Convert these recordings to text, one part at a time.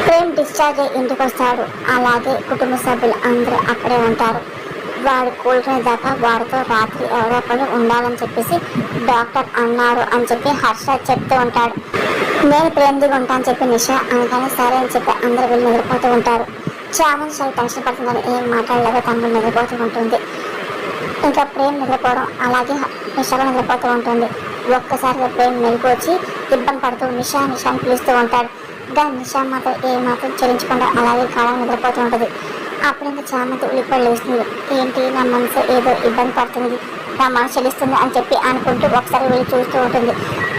Prem discharge అయ్యి ఇంటికి వస్తాడు. అలాగే కుటుంబ సభ్యులు అందరూ అక్కడే ఉంటారు. వాడు కోలుకునే దాకా వాడితో రాత్రి ఎవరో ఒకరు ఉండాలని చెప్పేసి డాక్టర్ అన్నారు అని చెప్పి హర్ష చెప్తూ ఉంటాడు. నేను ప్రేమదిగా ఉంటానని చెప్పి నిషా అనగానే సరే అని చెప్పి అందరూ వెళ్ళి నిద్రపోతూ ఉంటారు. చామంతి చాలా టెన్షన్ పడుతుందని ఏం మాట్లాడలేక తను నిద్రపోతూ ఉంటుంది. ఇంకా ప్రేమ్ నిద్రపోవడం అలాగే నిషా నిద్రపోతూ ఉంటుంది. ఒక్కసారిగా ప్రేమ్ మెలకు వచ్చి ఇబ్బంది పడుతూ నిషాని పిలుస్తూ ఉంటాడు. కానీ నిషా మాత్రం ఏ మాత్రం చెల్లించకుండా అలాగే కాలం నిద్రపోతూ ఉంటుంది. అప్పుడు ఇంకా చామంతి ఉలిపడి లేస్తుంది. ఏంటి నా మనసు ఏదో ఇబ్బంది పడుతుంది, నా మనసు చెల్లిస్తుంది అని చెప్పి అనుకుంటూ ఒకసారి వెళ్ళి చూస్తూ ఉంటుంది.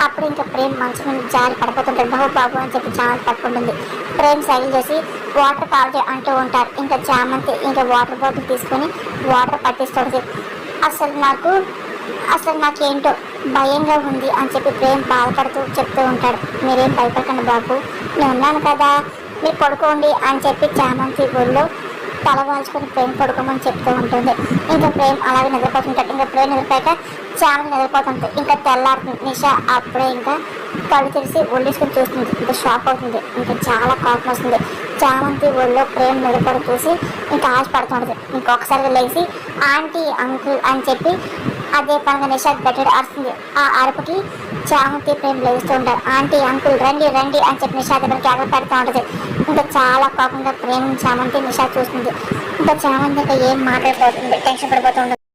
అప్పుడు ఇంకా ప్రేమ్ మనసు నుండి జారి పడిపోతుంటాడు. బాబు అని చెప్పి చామంతి పట్టుకుంటుంది. ప్రేమ్ సైకిల్ చేసి వాటర్ కావాలి అంటూ ఉంటారు. ఇంకా చామంతి ఇంకా వాటర్ బాటిల్ తీసుకొని వాటర్ పట్టిస్తుంది. అసలు నాకేంటో భయంగా ఉంది అని చెప్పి ప్రేమ్ బాధపడుతూ చెప్తూ ఉంటాడు. మీరేం భయపడకండి బాబు, నేను ఉన్నాను కదా, మీరు పడుకోండి అని చెప్పి చామంతి ఒళ్ళో తలవాల్చుకొని ప్రేమ్ పడుకోమని చెప్తూ ఉంటుంది. ఇంకా ప్రేమ్ అలాగే నిద్రపోతుంటాడు. ఇంకా ప్రేమ్ నిద్రపోయాక చామంతి నిద్రపోతుంది. ఇంకా తెల్లారుతుంది. నిషా అప్పుడే ఇంకా కళ్ళు తెరిచి ఒళ్ళేసుకొని చూస్తుంది. ఇంకా షాక్ అవుతుంది. ఇంకా చాలా కోపం వస్తుంది. చామంతి ఒళ్ళో ప్రేమ్ నిద్రపడి చూసి ఇంకా ఆశపడుతుంటుంది. ఇంకొకసారిగా లేచి ఆంటీ అంకుల్ అని చెప్పి అదే పనిగా నిషా గట్టిగా అరుస్తుంది. ఆ అరుపుకి చామంతి ప్రేమ్ లేస్తూ ఉంటారు. ఆంటీ అంకుల్ రండి రండి అని చెప్పి నిషా దగ్గర కేకలు పెడుతూ ఉంటుంది. ఇంకా చాలా కోపంగా ప్రేమ్ చామంతి నిషా చూస్తుంది. ఇంకా చామంతి ఇంకా ఏం మాట్లాడిపోతుంది, టెన్షన్ పడిపోతూ ఉంటుంది.